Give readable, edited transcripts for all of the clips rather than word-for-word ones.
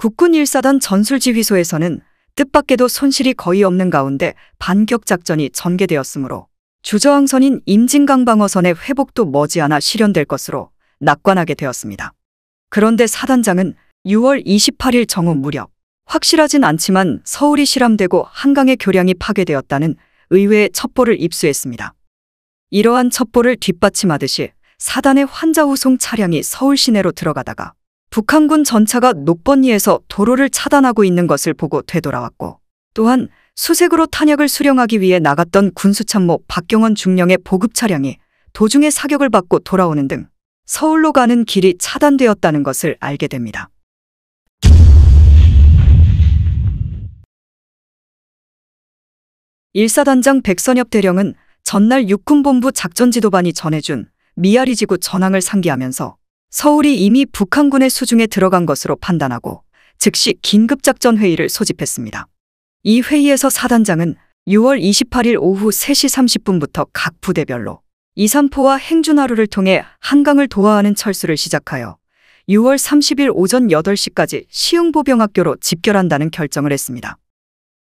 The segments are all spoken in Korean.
국군 1사단 전술지휘소에서는 뜻밖에도 손실이 거의 없는 가운데 반격 작전이 전개되었으므로 주저항선인 임진강방어선의 회복도 머지않아 실현될 것으로 낙관하게 되었습니다. 그런데 사단장은 6월 28일 정오 무렵 확실하진 않지만 서울이 실함되고 한강의 교량이 파괴되었다는 의외의 첩보를 입수했습니다. 이러한 첩보를 뒷받침하듯이 사단의 환자후송 차량이 서울 시내로 들어가다가 북한군 전차가 녹번리에서 도로를 차단하고 있는 것을 보고 되돌아왔고, 또한 수색으로 탄약을 수령하기 위해 나갔던 군수참모 박경원 중령의 보급 차량이 도중에 사격을 받고 돌아오는 등 서울로 가는 길이 차단되었다는 것을 알게 됩니다. 일사단장 백선엽 대령은 전날 육군본부 작전지도반이 전해준 미아리지구 전황을 상기하면서 서울이 이미 북한군의 수중에 들어간 것으로 판단하고 즉시 긴급작전회의를 소집했습니다. 이 회의에서 사단장은 6월 28일 오후 3시 30분부터 각 부대별로 2, 3포와 행준하루를 통해 한강을 도하하는 철수를 시작하여 6월 30일 오전 8시까지 시흥보병학교로 집결한다는 결정을 했습니다.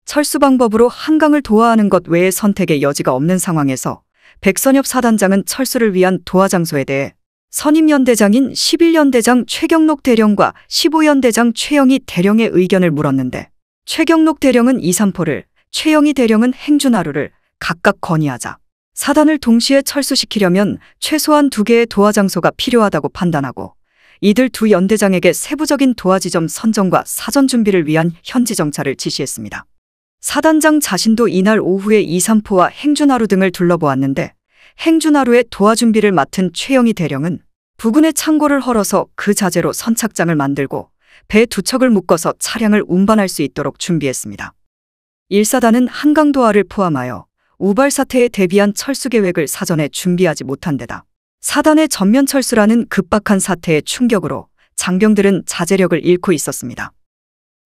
철수 방법으로 한강을 도하하는 것 외에 선택의 여지가 없는 상황에서 백선엽 사단장은 철수를 위한 도하 장소에 대해 선임연대장인 11연대장 최경록 대령과 15연대장 최영희 대령의 의견을 물었는데, 최경록 대령은 2, 3포를, 최영희 대령은 행준하루를 각각 건의하자 사단을 동시에 철수시키려면 최소한 2개의 도하 장소가 필요하다고 판단하고, 이들 두 연대장에게 세부적인 도하 지점 선정과 사전 준비를 위한 현지 정찰을 지시했습니다. 사단장 자신도 이날 오후에 2, 3포와 행준하루 등을 둘러보았는데, 행준하루의 도하 준비를 맡은 최영희 대령은 부근의 창고를 헐어서 그 자재로 선착장을 만들고 배 2척을 묶어서 차량을 운반할 수 있도록 준비했습니다. 1사단은 한강 도하를 포함하여 우발 사태에 대비한 철수 계획을 사전에 준비하지 못한 데다 사단의 전면 철수라는 급박한 사태의 충격으로 장병들은 자제력을 잃고 있었습니다.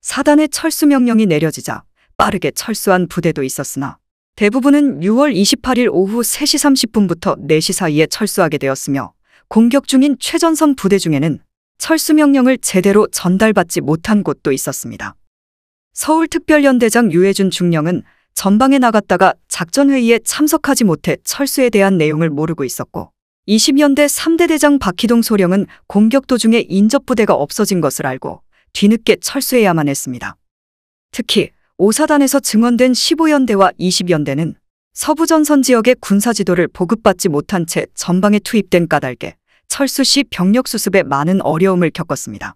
사단의 철수 명령이 내려지자 빠르게 철수한 부대도 있었으나 대부분은 6월 28일 오후 3시 30분부터 4시 사이에 철수하게 되었으며, 공격 중인 최전선 부대 중에는 철수 명령을 제대로 전달받지 못한 곳도 있었습니다. 서울특별연대장 유해준 중령은 전방에 나갔다가 작전회의에 참석하지 못해 철수에 대한 내용을 모르고 있었고, 20연대 3대 대장 박희동 소령은 공격 도중에 인접부대가 없어진 것을 알고 뒤늦게 철수해야만 했습니다. 특히 5사단에서 증원된 15연대와 20연대는 서부전선 지역의 군사지도를 보급받지 못한 채 전방에 투입된 까닭에 철수 시 병력 수습에 많은 어려움을 겪었습니다.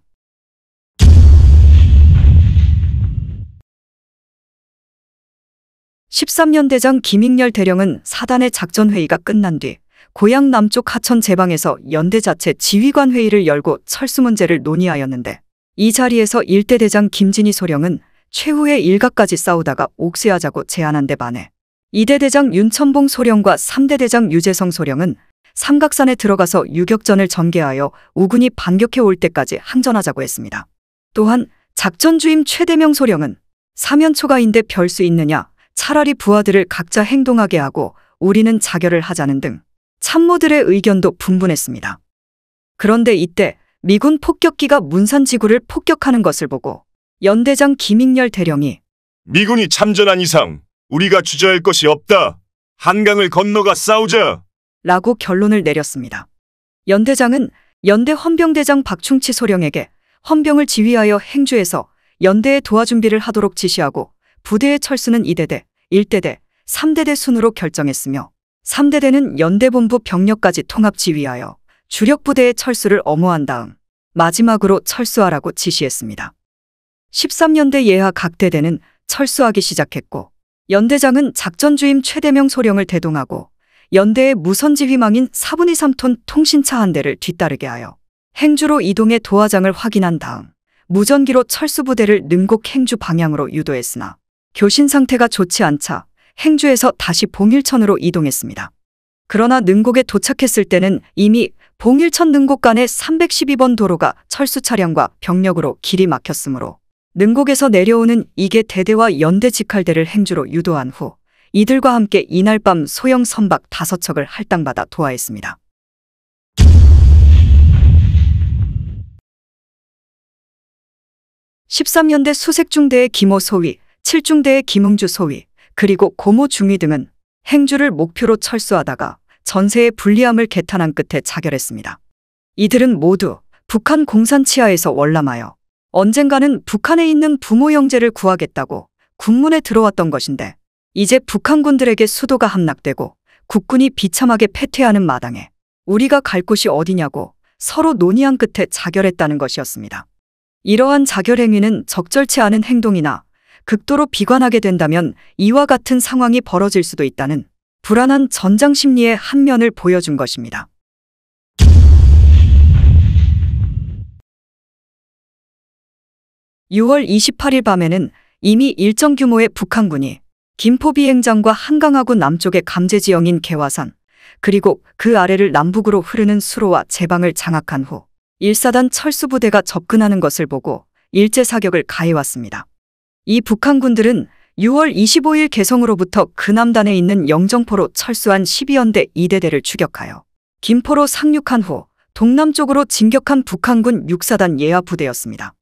(13연대장) 김익렬 대령은 사단의 작전회의가 끝난 뒤 고향 남쪽 하천 제방에서 연대 자체 지휘관 회의를 열고 철수 문제를 논의하였는데, 이 자리에서 1대 대장 김진희 소령은 최후의 일각까지 싸우다가 옥쇄하자고 제안한 데 반해 2대 대장 윤천봉 소령과 3대 대장 유재성 소령은 삼각산에 들어가서 유격전을 전개하여 우군이 반격해 올 때까지 항전하자고 했습니다. 또한 작전주임 최대명 소령은 사면초가인데 별 수 있느냐, 차라리 부하들을 각자 행동하게 하고 우리는 자결을 하자는 등 참모들의 의견도 분분했습니다. 그런데 이때 미군 폭격기가 문산지구를 폭격하는 것을 보고 연대장 김익렬 대령이 미군이 참전한 이상 우리가 주저할 것이 없다. 한강을 건너가 싸우자. 라고 결론을 내렸습니다. 연대장은 연대 헌병대장 박충치 소령에게 헌병을 지휘하여 행주에서 연대의 도하 준비를 하도록 지시하고 부대의 철수는 2대대, 1대대, 3대대 순으로 결정했으며 3대대는 연대본부 병력까지 통합 지휘하여 주력 부대의 철수를 엄호한 다음 마지막으로 철수하라고 지시했습니다. 13연대 예하 각 대대는 철수하기 시작했고, 연대장은 작전주임 최대명 소령을 대동하고 연대의 무선지휘망인 4분의 3톤 통신차 한 대를 뒤따르게 하여 행주로 이동해 도하장을 확인한 다음 무전기로 철수부대를 능곡 행주 방향으로 유도했으나 교신 상태가 좋지 않자 행주에서 다시 봉일천으로 이동했습니다. 그러나 능곡에 도착했을 때는 이미 봉일천 능곡 간의 312번 도로가 철수 차량과 병력으로 길이 막혔으므로 능곡에서 내려오는 2개 대대와 연대 직할대를 행주로 유도한 후 이들과 함께 이날 밤 소형 선박 5척을 할당받아 도하했습니다. 13년대 수색중대의 김호 소위, 7중대의 김흥주 소위, 그리고 고모 중위 등은 행주를 목표로 철수하다가 전세의 불리함을 개탄한 끝에 자결했습니다. 이들은 모두 북한 공산 치하에서 월남하여 언젠가는 북한에 있는 부모 형제를 구하겠다고 군문에 들어왔던 것인데, 이제 북한군들에게 수도가 함락되고 국군이 비참하게 패퇴하는 마당에 우리가 갈 곳이 어디냐고 서로 논의한 끝에 자결했다는 것이었습니다. 이러한 자결 행위는 적절치 않은 행동이나 극도로 비관하게 된다면 이와 같은 상황이 벌어질 수도 있다는 불안한 전장 심리의 한 면을 보여준 것입니다. (6월 28일) 밤에는 이미 일정 규모의 북한군이 김포 비행장과 한강하구 남쪽의 감제지형인 개화산, 그리고 그 아래를 남북으로 흐르는 수로와 제방을 장악한 후 1사단 철수부대가 접근하는 것을 보고 일제 사격을 가해왔습니다. 이 북한군들은 6월 25일 개성으로부터 그남단에 있는 영정포로 철수한 12연대 2대대를 추격하여 김포로 상륙한 후 동남쪽으로 진격한 북한군 6사단 예하 부대였습니다.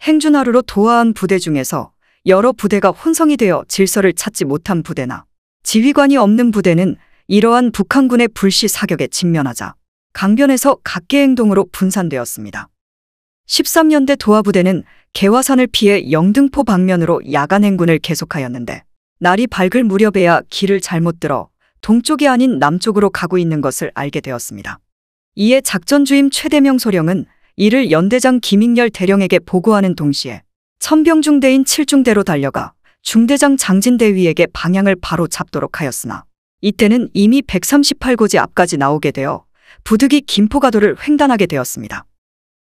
행주나루로 도하한 부대 중에서 여러 부대가 혼성이 되어 질서를 찾지 못한 부대나 지휘관이 없는 부대는 이러한 북한군의 불시 사격에 직면하자 강변에서 각계 행동으로 분산되었습니다. 13년대 도하부대는 개화산을 피해 영등포 방면으로 야간 행군을 계속하였는데, 날이 밝을 무렵에야 길을 잘못 들어 동쪽이 아닌 남쪽으로 가고 있는 것을 알게 되었습니다. 이에 작전주임 최대명 소령은 이를 연대장 김익렬 대령에게 보고하는 동시에 천병중대인 7중대로 달려가 중대장 장진대위에게 방향을 바로 잡도록 하였으나, 이때는 이미 138고지 앞까지 나오게 되어 부득이 김포가도를 횡단하게 되었습니다.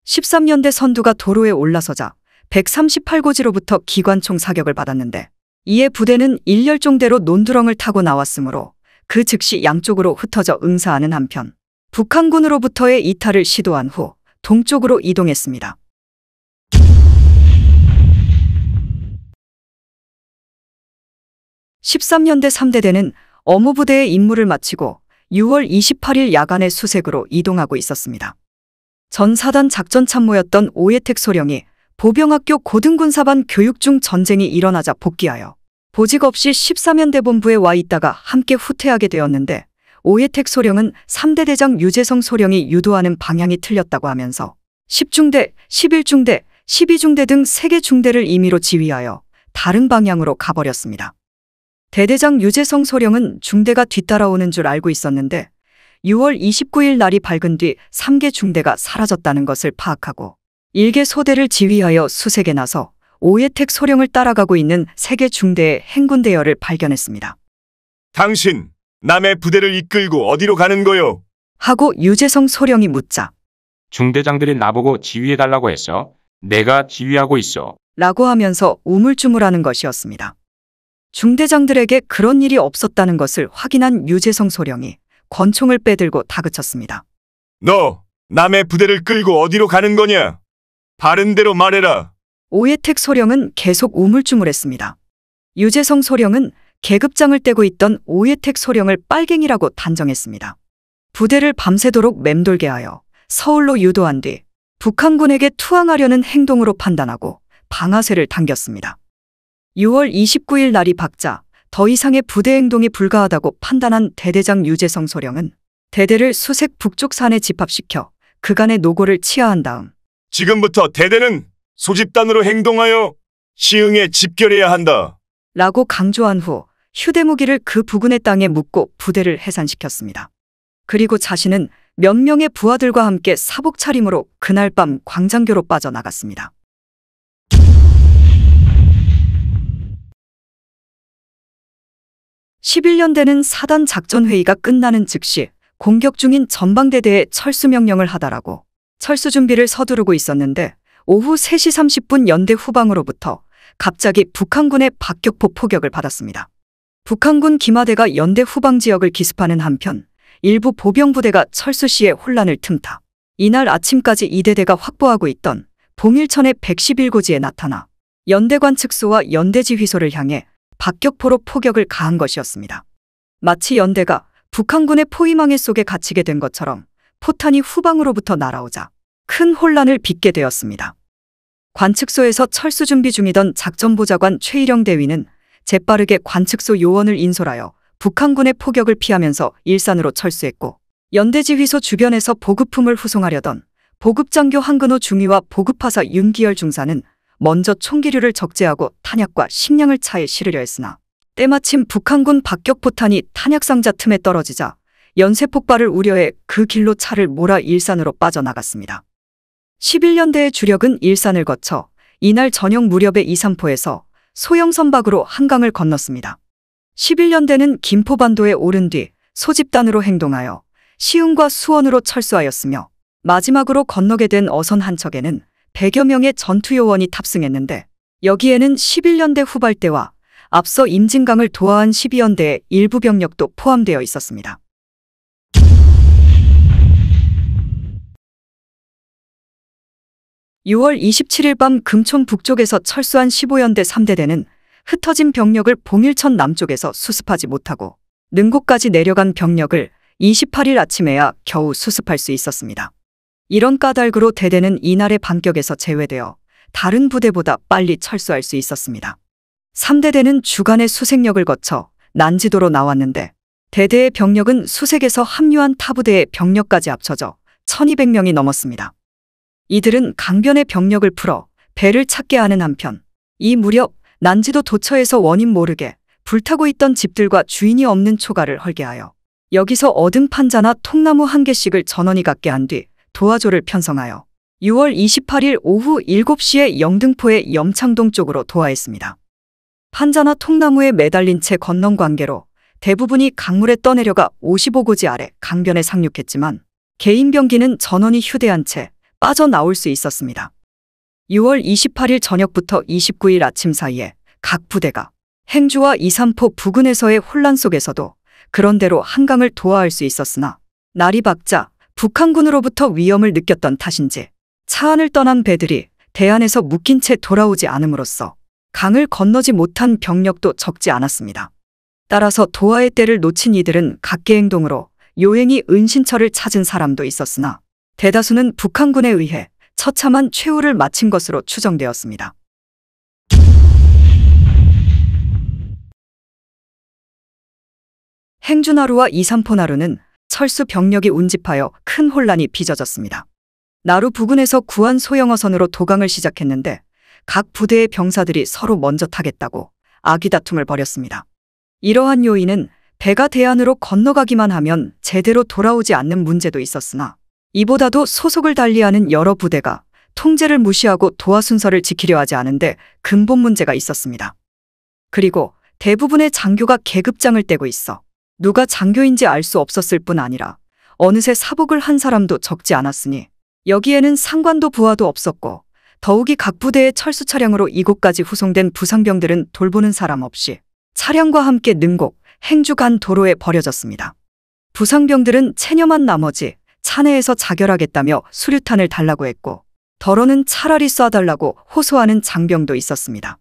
13년대 선두가 도로에 올라서자 138고지로부터 기관총 사격을 받았는데, 이에 부대는 일렬종대로 논두렁을 타고 나왔으므로 그 즉시 양쪽으로 흩어져 응사하는 한편 북한군으로부터의 이탈을 시도한 후 동쪽으로 이동했습니다. (13년대 3대대는) 어무부대의 임무를 마치고 6월 28일 야간의 수색으로 이동하고 있었습니다. 전 사단 작전참모였던 오예택 소령이 보병학교 고등군사반 교육 중 전쟁이 일어나자 복귀하여 보직 없이 13연대 본부에 와 있다가 함께 후퇴하게 되었는데, 오예택 소령은 3대 대장 유재성 소령이 유도하는 방향이 틀렸다고 하면서 10중대, 11중대, 12중대 등 3개 중대를 임의로 지휘하여 다른 방향으로 가버렸습니다. 대대장 유재성 소령은 중대가 뒤따라오는 줄 알고 있었는데 6월 29일 날이 밝은 뒤 3개 중대가 사라졌다는 것을 파악하고 1개 소대를 지휘하여 수색에 나서 오예택 소령을 따라가고 있는 3개 중대의 행군 대열을 발견했습니다. 당신 남의 부대를 이끌고 어디로 가는 거요? 하고 유재성 소령이 묻자 중대장들이 나보고 지휘해달라고 했어. 내가 지휘하고 있어. 라고 하면서 우물쭈물하는 것이었습니다. 중대장들에게 그런 일이 없었다는 것을 확인한 유재성 소령이 권총을 빼들고 다그쳤습니다. 너 남의 부대를 끌고 어디로 가는 거냐? 바른 대로 말해라. 오예택 소령은 계속 우물쭈물했습니다. 유재성 소령은 계급장을 떼고 있던 오예택 소령을 빨갱이라고 단정했습니다. 부대를 밤새도록 맴돌게 하여 서울로 유도한 뒤 북한군에게 투항하려는 행동으로 판단하고 방아쇠를 당겼습니다. 6월 29일 날이 밝자 더 이상의 부대 행동이 불가하다고 판단한 대대장 유재성 소령은 대대를 수색 북쪽 산에 집합시켜 그간의 노고를 치하한 다음 지금부터 대대는 소집단으로 행동하여 시흥에 집결해야 한다. 라고 강조한 후 휴대무기를 그 부근의 땅에 묻고 부대를 해산시켰습니다. 그리고 자신은 몇 명의 부하들과 함께 사복 차림으로 그날 밤 광장교로 빠져나갔습니다. (11년대는) 사단 작전회의가 끝나는 즉시 공격 중인 전방대대에 철수 명령을 하달하고 철수 준비를 서두르고 있었는데, 오후 3시 30분 연대 후방으로부터 갑자기 북한군의 박격포 포격을 받았습니다. 북한군 기마대가 연대 후방 지역을 기습하는 한편 일부 보병부대가 철수 시에 혼란을 틈타 이날 아침까지 이대대가 확보하고 있던 봉일천의 111고지에 나타나 연대관 측소와 연대지휘소를 향해 박격포로 포격을 가한 것이었습니다. 마치 연대가 북한군의 포위망해 속에 갇히게 된 것처럼 포탄이 후방으로부터 날아오자 큰 혼란을 빚게 되었습니다. 관측소에서 철수 준비 중이던 작전보좌관 최일영 대위는 재빠르게 관측소 요원을 인솔하여 북한군의 포격을 피하면서 일산으로 철수했고, 연대지휘소 주변에서 보급품을 후송하려던 보급장교 한근호 중위와 보급하사 윤기열 중사는 먼저 총기류를 적재하고 탄약과 식량을 차에 실으려 했으나 때마침 북한군 박격포탄이 탄약상자 틈에 떨어지자 연쇄폭발을 우려해 그 길로 차를 몰아 일산으로 빠져나갔습니다. 11년대의 주력은 일산을 거쳐 이날 저녁 무렵에 이산포에서 소형 선박으로 한강을 건넜습니다. 11년대는 김포반도에 오른 뒤 소집단으로 행동하여 시흥과 수원으로 철수하였으며, 마지막으로 건너게 된 어선 한 척에는 100여 명의 전투요원이 탑승했는데, 여기에는 11년대 후발대와 앞서 임진강을 도하한 12연대의 일부 병력도 포함되어 있었습니다. (6월 27일) 밤 금촌 북쪽에서 철수한 15연대 3대대는 흩어진 병력을 봉일천 남쪽에서 수습하지 못하고 능곡까지 내려간 병력을 28일 아침에야 겨우 수습할 수 있었습니다. 이런 까닭으로 대대는 이날의 반격에서 제외되어 다른 부대보다 빨리 철수할 수 있었습니다. 3대대는 주간의 수색력을 거쳐 난지도로 나왔는데, 대대의 병력은 수색에서 합류한 타부대의 병력까지 합쳐져 1200명이 넘었습니다. 이들은 강변의 병력을 풀어 배를 찾게 하는 한편, 이 무렵 난지도 도처에서 원인 모르게 불타고 있던 집들과 주인이 없는 초가를 헐게하여 여기서 얻은 판자나 통나무 한 개씩을 전원이 갖게 한 뒤 도화조를 편성하여 6월 28일 오후 7시에 영등포의 염창동 쪽으로 도하했습니다. 판자나 통나무에 매달린 채 건넌 관계로 대부분이 강물에 떠내려가 55고지 아래 강변에 상륙했지만, 개인 병기는 전원이 휴대한 채 빠져나올 수 있었습니다. 6월 28일 저녁부터 29일 아침 사이에 각 부대가 행주와 이산포 부근에서의 혼란 속에서도 그런대로 한강을 도하할 수 있었으나, 날이 밝자 북한군으로부터 위험을 느꼈던 탓인지 차 안을 떠난 배들이 대안에서 묶인 채 돌아오지 않음으로써 강을 건너지 못한 병력도 적지 않았습니다. 따라서 도하의 때를 놓친 이들은 각계 행동으로 요행이 은신처를 찾은 사람도 있었으나, 대다수는 북한군에 의해 처참한 최후를 마친 것으로 추정되었습니다. 행주나루와 이산포나루는 철수 병력이 운집하여 큰 혼란이 빚어졌습니다. 나루 부근에서 구한 소형어선으로 도강을 시작했는데, 각 부대의 병사들이 서로 먼저 타겠다고 아기다툼을 벌였습니다. 이러한 요인은 배가 대안으로 건너가기만 하면 제대로 돌아오지 않는 문제도 있었으나, 이보다도 소속을 달리하는 여러 부대가 통제를 무시하고 도하 순서를 지키려 하지 않은데 근본 문제가 있었습니다. 그리고 대부분의 장교가 계급장을 떼고 있어 누가 장교인지 알 수 없었을 뿐 아니라 어느새 사복을 한 사람도 적지 않았으니, 여기에는 상관도 부하도 없었고, 더욱이 각 부대의 철수 차량으로 이곳까지 후송된 부상병들은 돌보는 사람 없이 차량과 함께 능곡, 행주 간 도로에 버려졌습니다. 부상병들은 체념한 나머지 차내에서 자결하겠다며 수류탄을 달라고 했고, 더러는 차라리 쏴달라고 호소하는 장병도 있었습니다.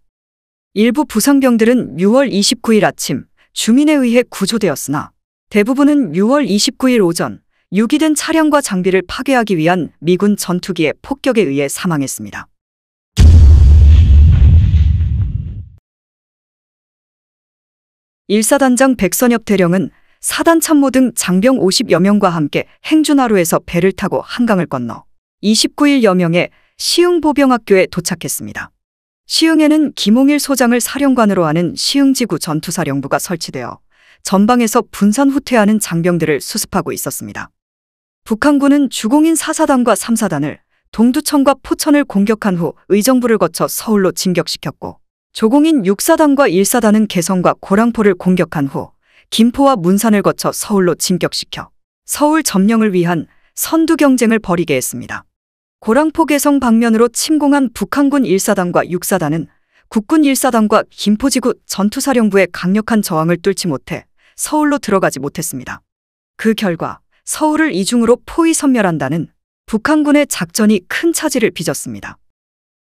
일부 부상병들은 6월 29일 아침 주민에 의해 구조되었으나, 대부분은 6월 29일 오전 유기된 차량과 장비를 파괴하기 위한 미군 전투기의 폭격에 의해 사망했습니다. 일사단장 백선엽 대령은 사단 참모 등 장병 50여 명과 함께 행주나루에서 배를 타고 한강을 건너 29일여 명의 시흥 보병학교에 도착했습니다. 시흥에는 김홍일 소장을 사령관으로 하는 시흥지구 전투사령부가 설치되어 전방에서 분산 후퇴하는 장병들을 수습하고 있었습니다. 북한군은 주공인 4사단과 3사단을 동두천과 포천을 공격한 후 의정부를 거쳐 서울로 진격시켰고, 조공인 6사단과 1사단은 개성과 고랑포를 공격한 후 김포와 문산을 거쳐 서울로 진격시켜 서울 점령을 위한 선두 경쟁을 벌이게 했습니다. 고랑포 개성 방면으로 침공한 북한군 1사단과 6사단은 국군 1사단과 김포지구 전투사령부의 강력한 저항을 뚫지 못해 서울로 들어가지 못했습니다. 그 결과 서울을 이중으로 포위 섬멸한다는 북한군의 작전이 큰 차질을 빚었습니다.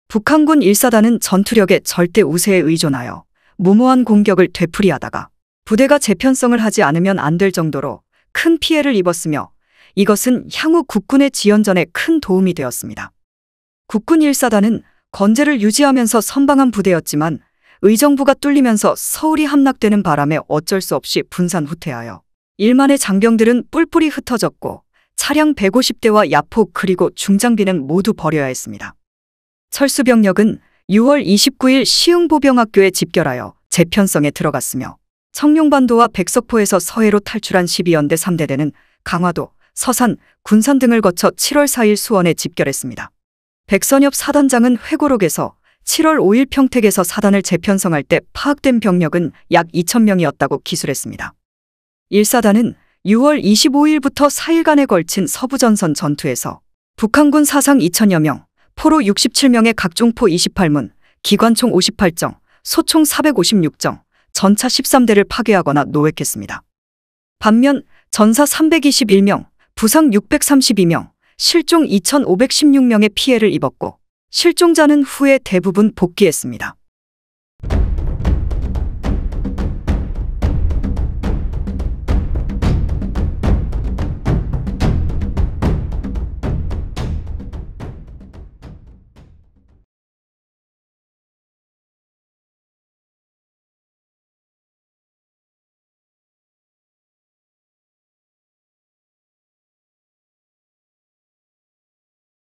북한군 1사단은 전투력의 절대 우세에 의존하여 무모한 공격을 되풀이하다가 부대가 재편성을 하지 않으면 안 될 정도로 큰 피해를 입었으며, 이것은 향후 국군의 지연전에 큰 도움이 되었습니다. 국군 1사단은 건재를 유지하면서 선방한 부대였지만 의정부가 뚫리면서 서울이 함락되는 바람에 어쩔 수 없이 분산 후퇴하여 1만의 장병들은 뿔뿔이 흩어졌고 차량 150대와 야포 그리고 중장비는 모두 버려야 했습니다. 철수병력은 6월 29일 시흥보병학교에 집결하여 재편성에 들어갔으며 청룡반도와 백석포에서 서해로 탈출한 12연대 3대대는 강화도, 서산, 군산 등을 거쳐 7월 4일 수원에 집결했습니다. 백선엽 사단장은 회고록에서 7월 5일 평택에서 사단을 재편성할 때 파악된 병력은 약 2,000명이었다고 기술했습니다. 1사단은 6월 25일부터 4일간에 걸친 서부전선 전투에서 북한군 사상 2,000여 명, 포로 67명의 각종포 28문, 기관총 58정, 소총 456정, 전차 13대를 파괴하거나 노획했습니다. 반면 전사 321명, 부상 632명, 실종 2,516명의 피해를 입었고 실종자는 후에 대부분 복귀했습니다.